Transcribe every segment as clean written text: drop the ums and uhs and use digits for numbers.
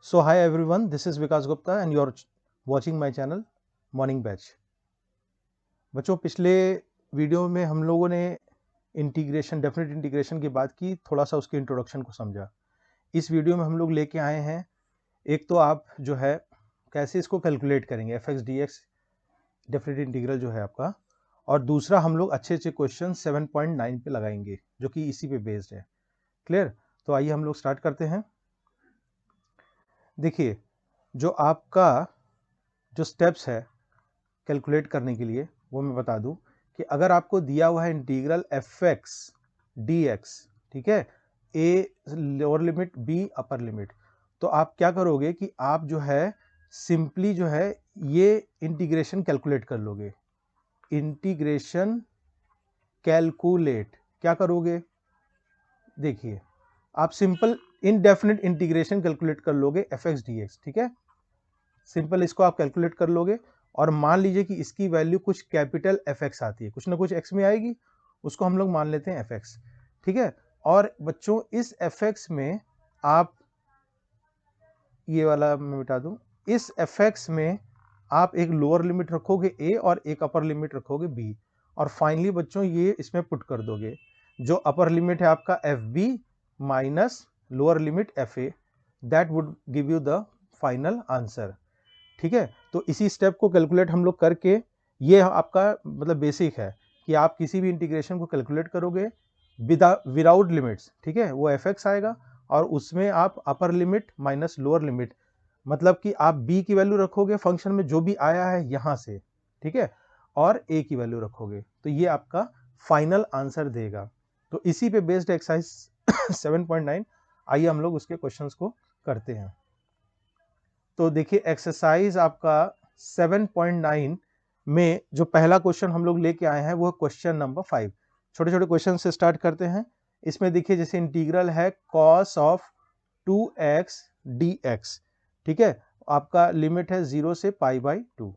So hi everyone, this is Vikas Gupta and you're watching my channel Morning Batch। बच्चों पिछले video में हम लोगों ने इंटीग्रेशन डेफिनेट इंटीग्रेशन की बात की, थोड़ा सा उसके इंट्रोडक्शन को समझा। इस वीडियो में हम लोग लेके आए हैं, एक तो आप जो है कैसे इसको कैलकुलेट करेंगे F x d x definite integral जो है आपका, और दूसरा हम लोग अच्छे अच्छे क्वेश्चन 7.9 पे लगाएंगे जो कि इसी पे बेस्ड है। क्लियर? तो आइए हम लोग स्टार्ट करते हैं। देखिए, जो आपका जो स्टेप्स है कैलकुलेट करने के लिए वो मैं बता दूं कि अगर आपको दिया हुआ है integral f x d x, ठीक है, a lower limit b upper limit, तो आप क्या करोगे कि आप जो है सिंपली जो है ये इंटीग्रेशन कैलकुलेट कर लोगे। इंटीग्रेशन कैलकुलेट क्या करोगे? देखिए, आप सिंपल इनडेफिनिट इंटीग्रेशन कैलकुलेट कर लोगे एफ एक्स डी एक्स, ठीक है। सिंपल इसको आप कैलकुलेट कर लोगे और मान लीजिए कि इसकी वैल्यू कुछ कैपिटल एफ एक्स आती है, कुछ ना कुछ एक्स में आएगी, उसको हम लोग मान लेते हैं एफ एक्स, ठीक है। और बच्चों इस एफ एक्स में आप ये वाला मैं मिटा दूं, इस एफ एक्स में आप एक लोअर लिमिट रखोगे ए और एक अपर लिमिट रखोगे बी, और फाइनली बच्चों ये इसमें पुट कर दोगे। जो अपर लिमिट है आपका f b minus lower limit f a, that would give you the final answer, ठीक है। तो इसी स्टेप को कैलकुलेट हम लोग करके, ये आपका मतलब बेसिक है कि आप किसी भी इंटीग्रेशन को कैलकुलेट करोगे विदाउट लिमिट्स, ठीक है, वो एफ एक्स आएगा और उसमें आप upper limit minus lower limit, मतलब कि आप b की वैल्यू रखोगे फंक्शन में जो भी आया है यहां से, ठीक है, और a की वैल्यू रखोगे, तो ये आपका फाइनल आंसर देगा। तो इसी पे बेस्ड एक्सरसाइज 7.9, आइए हम लोग उसके क्वेश्चंस को करते हैं। तो देखिए एक्सरसाइज आपका 7.9 में जो पहला क्वेश्चन हम लोग लेके आए हैं वो क्वेश्चन नंबर 5। छोटे छोटे क्वेश्चन से स्टार्ट करते हैं। इसमें देखिए जैसे इंटीग्रल है cos ऑफ 2x dx, ठीक है, आपका लिमिट है 0 से π/2,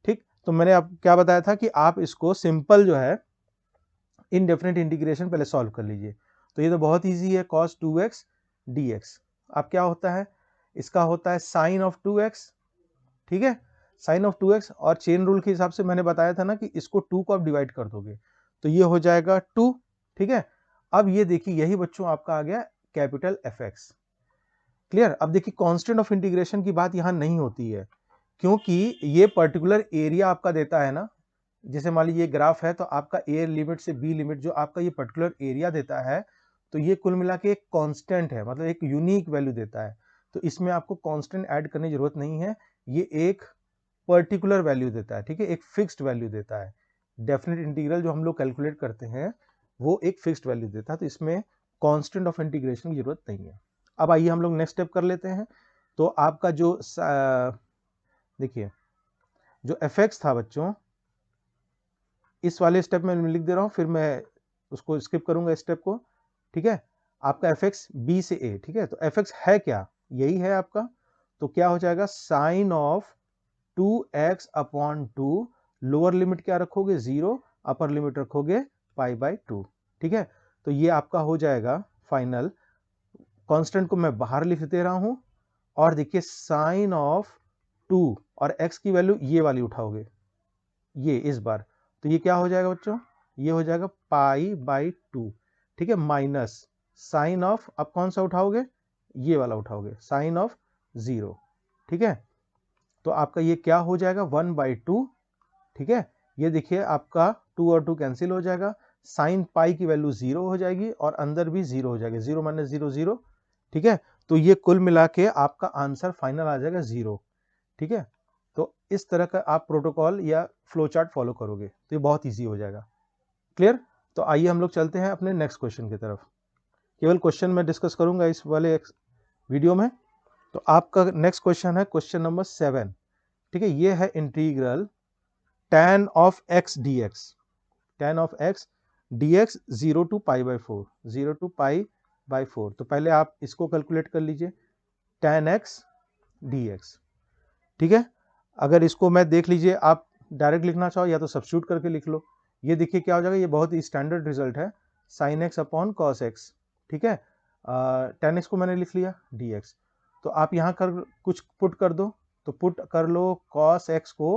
ठीक। तो मैंने आप क्या बताया था कि आप इसको सिंपल जो है इनडेफिनिट इंटीग्रेशन पहले सॉल्व कर लीजिए। तो ये तो बहुत ईजी है, cos 2x dx अब क्या होता है, इसका होता है साइन ऑफ 2x, ठीक है, साइन ऑफ 2x, और चेन रूल के हिसाब से मैंने बताया था ना कि इसको 2 को आप डिवाइड कर दोगे तो ये हो जाएगा 2, ठीक है। अब ये देखिए यही बच्चों आपका आ गया कैपिटल एफ एक्स। क्लियर? अब देखिए कांस्टेंट ऑफ इंटीग्रेशन की बात यहां नहीं होती है, क्योंकि ये पर्टिकुलर एरिया आपका देता है ना, जैसे मान लीजिए ग्राफ है तो आपका ए लिमिट से बी लिमिट जो आपका ये पर्टिकुलर एरिया देता है, तो ये कुल मिला के एक कांस्टेंट है, मतलब एक यूनिक वैल्यू देता है। तो इसमें आपको कांस्टेंट ऐड करने की जरूरत नहीं है, ये एक पर्टिकुलर वैल्यू देता है, ठीक है, एक फिक्स्ड वैल्यू देता है। डेफिनेट इंटीग्रल जो हम लोग कैलकुलेट करते हैं वो एक फिक्स्ड वैल्यू देता है, तो इसमें कांस्टेंट ऑफ इंटीग्रेशन की जरूरत नहीं है। अब आइए हम लोग नेक्स्ट स्टेप कर लेते हैं। तो आपका जो देखिए जो एफ एक्स था बच्चों, इस वाले स्टेप में लिख दे रहा हूं, फिर मैं उसको स्किप करूंगा स्टेप को, ठीक है। आपका एफ एक्स बी से ए, ठीक है, तो एफ एक्स है क्या, यही है आपका। तो क्या हो जाएगा, sine of 2x upon 2, lower limit क्या रखोगे 0, अपर लिमिट रखोगे π/2, ठीक है। तो ये आपका हो जाएगा फाइनल। कांस्टेंट को मैं बाहर लिख दे रहा हूं, और देखिए साइन ऑफ 2 और x की वैल्यू ये वाली उठाओगे, ये इस बार, तो ये क्या हो जाएगा बच्चों, ये हो जाएगा π/2, ठीक है, माइनस साइन ऑफ, अब कौन सा उठाओगे, ये वाला उठाओगे, साइन ऑफ 0, ठीक है। तो आपका ये क्या हो जाएगा 1/2, ठीक है। ये देखिए आपका 2 और 2 कैंसिल हो जाएगा, साइन पाई की वैल्यू 0 हो जाएगी और अंदर भी 0 हो जाएगा, 0 माइनस 0 0, ठीक है। तो ये कुल मिला के आपका आंसर फाइनल आ जाएगा 0, ठीक है। तो इस तरह का आप प्रोटोकॉल या फ्लो चार्ट फॉलो करोगे तो ये बहुत ईजी हो जाएगा। क्लियर? तो आइए हम लोग चलते हैं अपने नेक्स्ट क्वेश्चन की तरफ। केवल क्वेश्चन मैं डिस्कस करूंगा इस वाले वीडियो में। तो आपका नेक्स्ट क्वेश्चन है क्वेश्चन नंबर 7, ठीक है। ये है integral tan of x dx, tan of x dx 0 to π/4, 0 to π/4। तो पहले आप इसको कैलकुलेट कर लीजिए, tan x dx, ठीक है। अगर इसको मैं देख लीजिए, आप डायरेक्ट लिखना चाहो या तो सब्स्टिट्यूट करके लिख लो। ये देखिए क्या हो जाएगा, ये बहुत ही स्टैंडर्ड रिजल्ट है, sine x upon cos x, ठीक है। tan x को मैंने लिख लिया dx, तो आप यहाँ कर कुछ पुट कर दो, तो पुट कर लो cos x को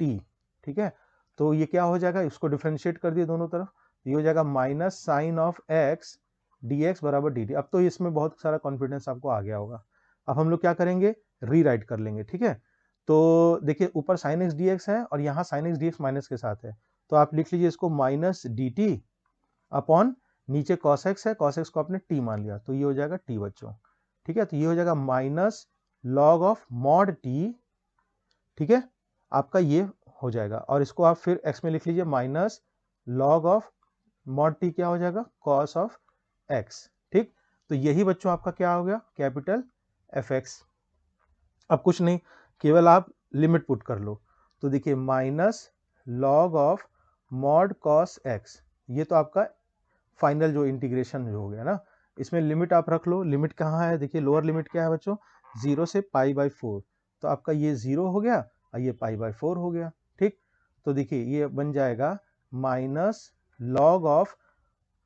t, ठीक है। तो ये क्या हो जाएगा, इसको डिफ्रेंशिएट कर दिए दोनों तरफ, ये हो जाएगा minus sine of x dx बराबर dt। अब तो इसमें बहुत सारा कॉन्फिडेंस आपको आ गया होगा। अब हम लोग क्या करेंगे, रीराइट कर लेंगे, ठीक है। तो देखिए ऊपर साइन x dx है और यहाँ साइन x dx माइनस के साथ है, तो आप लिख लीजिए इसको माइनस dt अपॉन नीचे cos x है, cos x को आपने t मान लिया, तो ये हो जाएगा t बच्चों, ठीक है। तो ये हो जाएगा minus log of mod t, ठीक है, आपका ये हो जाएगा। और इसको आप फिर x में लिख लीजिए minus log of mod t, क्या हो जाएगा, cos ऑफ x, ठीक। तो यही बच्चों आपका क्या हो गया, कैपिटल fx। अब कुछ नहीं, केवल आप लिमिट पुट कर लो, तो देखिए minus log of mod cos x, ये तो आपका फाइनल जो इंटीग्रेशन जो हो गया ना, इसमें लिमिट आप रख लो। लिमिट कहाँ है, देखिए लोअर लिमिट क्या है बच्चों, 0 से π/4, तो आपका ये 0 हो गया और ये π/4 हो गया, ठीक। तो देखिए ये बन जाएगा minus log of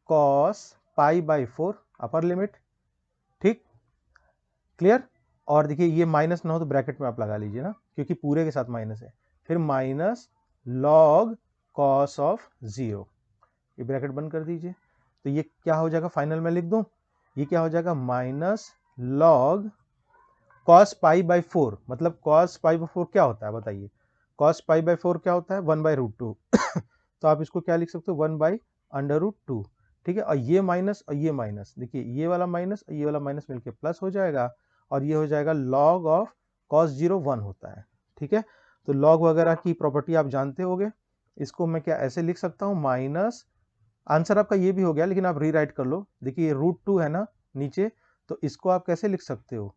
cos π/4 upper limit, ठीक, क्लियर। और देखिए ये माइनस ना हो तो ब्रैकेट में आप लगा लीजिए ना, क्योंकि पूरे के साथ माइनस है। फिर माइनस लॉग cos ऑफ 0, ये ब्रैकेट बंद कर दीजिए। तो ये क्या हो जाएगा, फाइनल में लिख दूं, ये क्या हो जाएगा, माइनस लॉग cos π/4, मतलब cos π/4 क्या होता है बताइए, cos π/4 क्या होता है, 1/√2 तो आप इसको क्या लिख सकते हो, 1/√2, ठीक है। और ये माइनस और ये माइनस, देखिए ये वाला माइनस और ये वाला माइनस मिलके प्लस हो जाएगा, और ये हो जाएगा लॉग ऑफ cos 0 1 होता है, ठीक है। तो लॉग वगैरह की प्रॉपर्टी आप जानते होगे, इसको मैं क्या ऐसे लिख सकता हूँ, माइनस, आंसर आपका ये भी हो गया, लेकिन आप रीराइट कर लो। देखिए ये √2 है ना नीचे, तो इसको आप कैसे लिख सकते हो,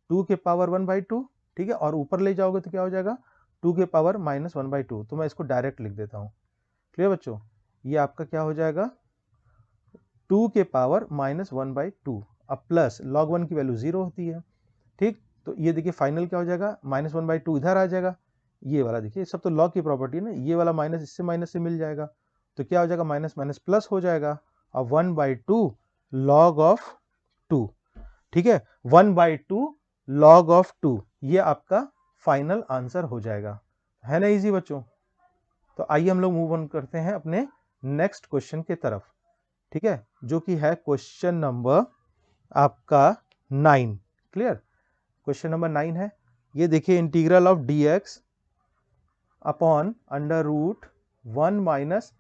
2 के पावर 1/2, ठीक है। और ऊपर ले जाओगे तो क्या हो जाएगा, 2 के पावर -1/2, तो मैं इसको डायरेक्ट लिख देता हूँ, क्लियर बच्चों। ये आपका क्या हो जाएगा, 2 के पावर -1/2, अब प्लस लॉग 1 की वैल्यू 0 होती है, ठीक। तो ये देखिए फाइनल क्या हो जाएगा, -1/2 इधर आ जाएगा, ये वाला देखिए सब तो लॉग की प्रॉपर्टी है ना, ये वाला माइनस इससे माइनस से मिल जाएगा, तो क्या हो जाएगा, माइनस माइनस प्लस हो जाएगा, और 1/2 लॉग ऑफ 2, ठीक है, 1/2 लॉग ऑफ 2, ये आपका फाइनल आंसर हो जाएगा, है ना इजी बच्चों। तो आइए हम लोग मूव ऑन करते हैं अपने नेक्स्ट क्वेश्चन के तरफ, ठीक है, जो कि है क्वेश्चन नंबर आपका 9, क्लियर। क्वेश्चन नंबर 9 है, ये देखिए integral of dx upon √1 minus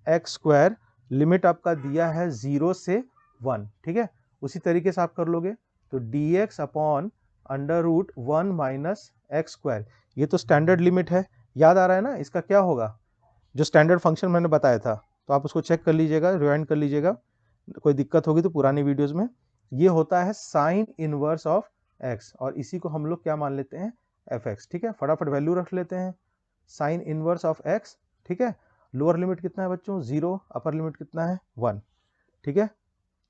x square, limit आपका दिया है 0 से 1, ठीक है। उसी तरीके से आप कर लोगे, तो dx upon √1 minus x square, ये तो स्टैंडर्ड लिमिट है, याद आ रहा है ना, इसका क्या होगा, जो स्टैंडर्ड फंक्शन मैंने बताया था, तो आप उसको चेक कर लीजिएगा, रिवाइंड कर लीजिएगा, कोई दिक्कत होगी तो पुरानी वीडियोस में। ये होता है साइन इनवर्स ऑफ x, और इसी को हम लोग क्या मान लेते हैं, fx, ठीक है। फटाफट वैल्यू रख लेते हैं, साइन इनवर्स ऑफ x, ठीक है। लोअर लिमिट कितना है बच्चों, 0, अपर लिमिट कितना है, 1, ठीक है।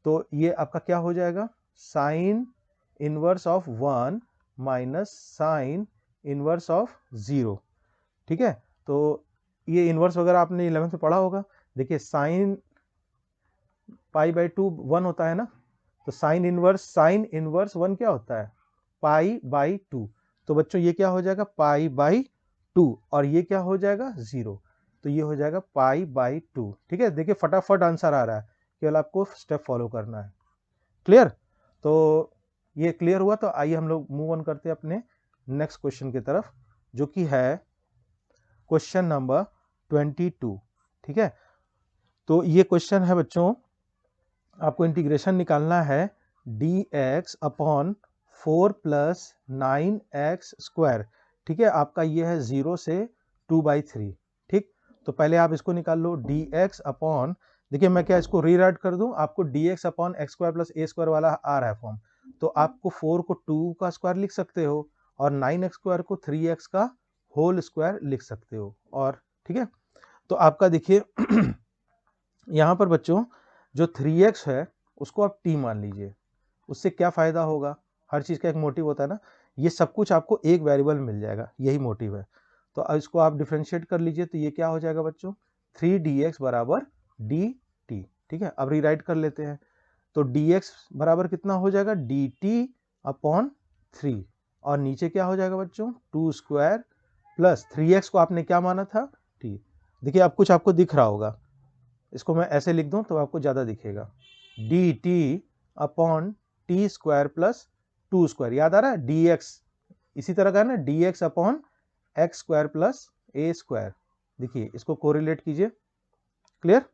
तो ये आपका क्या हो जाएगा, sine inverse of 1 minus sine inverse of 0, ठीक है। तो ये इनवर्स वगैरह आपने 11th में पढ़ा होगा। देखिए साइन π/2 1 होता है ना, तो साइन इनवर्स 1 क्या होता है, π/2, तो बच्चों ये क्या हो जाएगा, π/2, और ये क्या हो जाएगा, 0, तो ये हो जाएगा π/2, ठीक है। देखिए फटाफट आंसर आ रहा है, केवल आपको स्टेप फॉलो करना है, क्लियर। तो ये क्लियर हुआ, तो आइए हम लोग मूव ऑन करते हैं अपने नेक्स्ट क्वेश्चन की तरफ, जो कि है क्वेश्चन नंबर 22, ठीक है। तो ये क्वेश्चन है बच्चों, आपको इंटीग्रेशन निकालना है dx अपॉन 4 + 9x स्क्वायर, ठीक है। आपका ये है 0 से 2/3, ठीक। तो पहले आप इसको निकाल लो, dx अपॉन, देखिए मैं क्या इसको रीराइट कर दूं, आपको dx upon x square plus a square वाला आ रहा है फॉर्म, तो आपको 4 को 2 का स्क्वायर लिख सकते हो, और 9x स्क्वायर को 3x का होल स्क्वायर लिख सकते हो, और ठीक है। तो आपका देखिए यहाँ पर बच्चों जो 3x है उसको आप t मान लीजिए, उससे क्या फायदा होगा, हर चीज का एक मोटिव होता है ना, ये सब कुछ आपको एक वेरिएबल मिल जाएगा, यही मोटिव है। तो अब इसको आप डिफरेंशिएट कर लीजिए, तो ये क्या हो जाएगा बच्चों, 3dx बराबर dt, ठीक है। अब रीराइट कर लेते हैं, तो dx बराबर कितना हो जाएगा, dt अपॉन 3 और नीचे क्या हो जाएगा बच्चों 2 स्क्वायर प्लस 3x को आपने क्या माना था t। देखिए अब कुछ आपको दिख रहा होगा, इसको मैं ऐसे लिख दूं तो आपको ज़्यादा दिखेगा, dt upon T square plus 2 square, याद आ रहा है dx इसी तरह का है ना, dx upon x square plus a square. देखिए इसको कोरिलेट कीजिए, क्लियर,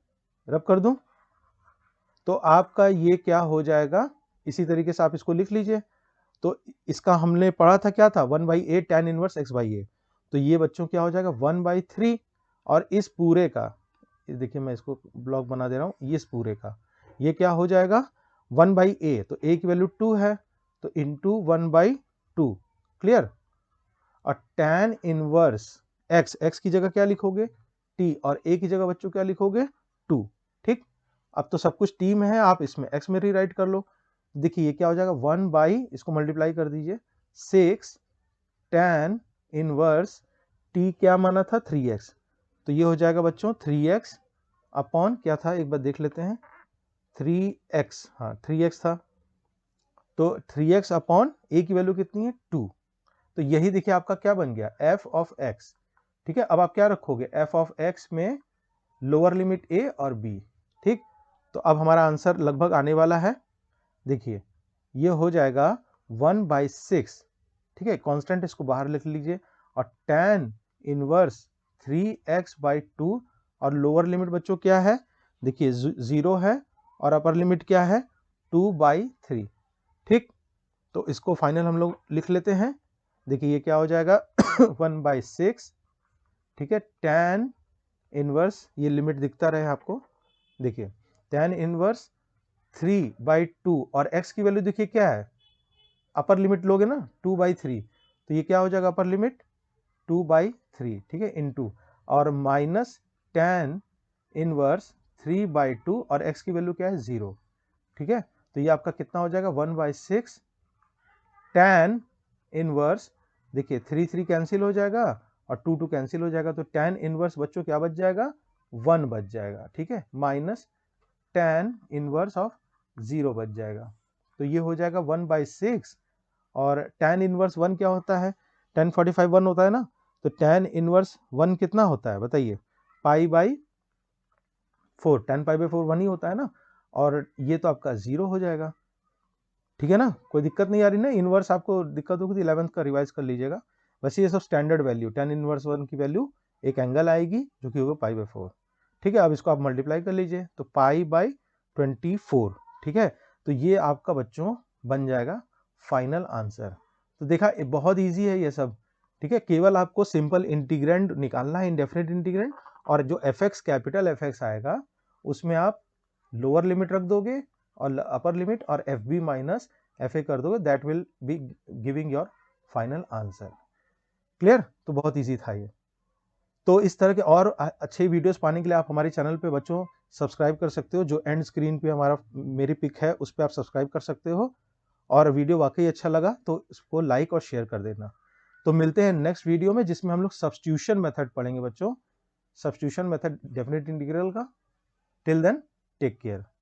रब कर दूं तो आपका ये क्या हो जाएगा, इसी तरीके से आप इसको लिख लीजिए। तो इसका हमने पढ़ा था क्या था 1/a tan inverse x by a, तो ये बच्चों क्या हो जाएगा 1/3 और इस पूरे का, देखिए मैं इसको ब्लॉक बना दे रहा हूं, ये इस पूरे का ये क्या हो जाएगा 1/a, तो a की वैल्यू 2 है तो इंटू 1/2, क्लियर। और tan इनवर्स x की जगह क्या लिखोगे t और a की जगह बच्चों क्या लिखोगे 2, ठीक। अब तो सब कुछ t में है, आप इसमें x में रीराइट कर लो। देखिए ये क्या हो जाएगा 1 इसको मल्टीप्लाई कर दीजिए 6 tan इनवर्स t क्या माना था 3x, तो ये हो जाएगा बच्चों 3x अपॉन क्या था एक बार देख लेते हैं 3x, हाँ 3x था, तो 3x अपॉन a की वैल्यू कितनी है 2, तो यही देखिए आपका क्या बन गया f ऑफ x, ठीक है। अब आप क्या रखोगे f ऑफ x में लोअर लिमिट a और b, ठीक। तो अब हमारा आंसर लगभग आने वाला है, देखिए ये हो जाएगा 1/6, ठीक है, कांस्टेंट इसको बाहर लिख लीजिए और tan इनवर्स 3x/2 और लोअर लिमिट बच्चों क्या है, देखिए 0 है और अपर लिमिट क्या है 2/3, ठीक। तो इसको फाइनल हम लोग लिख लेते हैं, देखिए ये क्या हो जाएगा 1/6, ठीक है, tan इनवर्स, ये लिमिट दिखता रहे आपको, देखिए tan इनवर्स 3/2 और x की वैल्यू देखिए क्या है, अपर लिमिट लोगे ना 2/3, तो ये क्या हो जाएगा अपर लिमिट 2/3, ठीक है, इनटू और माइनस tan इनवर्स 3/2 और x की वैल्यू क्या है 0, ठीक है। तो ये आपका कितना हो जाएगा 1/6 tan इनवर्स, देखिए 3 कैंसिल हो जाएगा और 2 कैंसिल हो जाएगा, तो tan इनवर्स बच्चों क्या बच जाएगा 1 बच जाएगा, ठीक है, माइनस tan इनवर्स ऑफ 0 बच जाएगा, तो ये हो जाएगा 1/6 और tan इनवर्स 1 क्या होता है, tan 45 1 होता है ना, तो tan इनवर्स 1 कितना होता है बताइए π/4, tan π/4 1 ही होता है ना, और ये तो आपका 0 हो जाएगा, ठीक है ना, कोई दिक्कत नहीं आ रही ना, इनवर्स आपको दिक्कत होगी तो 11th का रिवाइज कर लीजिएगा। वैसे ये सब स्टैंडर्ड वैल्यू, tan इनवर्स 1 की वैल्यू एक एंगल आएगी जो कि होगा π/4, ठीक है। अब इसको आप मल्टीप्लाई कर लीजिए तो π/24, ठीक है, तो ये आपका बच्चों बन जाएगा फाइनल आंसर। तो देखा बहुत ईजी है ये सब, ठीक है, केवल आपको सिंपल इंटीग्रेंड निकालना है, इंडेफिनिट इंटीग्रेंड, और जो fx कैपिटल fx आएगा उसमें आप लोअर लिमिट रख दोगे और अपर लिमिट और fb माइनस fa कर दोगे, that will be giving your final answer, clear. तो बहुत इजी था ये। तो इस तरह के और अच्छे वीडियोस पाने के लिए आप हमारे चैनल पे बच्चों सब्सक्राइब कर सकते हो, जो एंड स्क्रीन पे हमारा मेरी पिक है उस पर आप सब्सक्राइब कर सकते हो, और वीडियो वाकई अच्छा लगा तो इसको लाइक और शेयर कर देना। तो मिलते हैं नेक्स्ट वीडियो में जिसमें हम लोग सब्स्टिट्यूशन मेथड पढ़ेंगे बच्चों, सब्स्टिट्यूशन मेथड डेफिनेट इंटीग्रल का। Till then take care.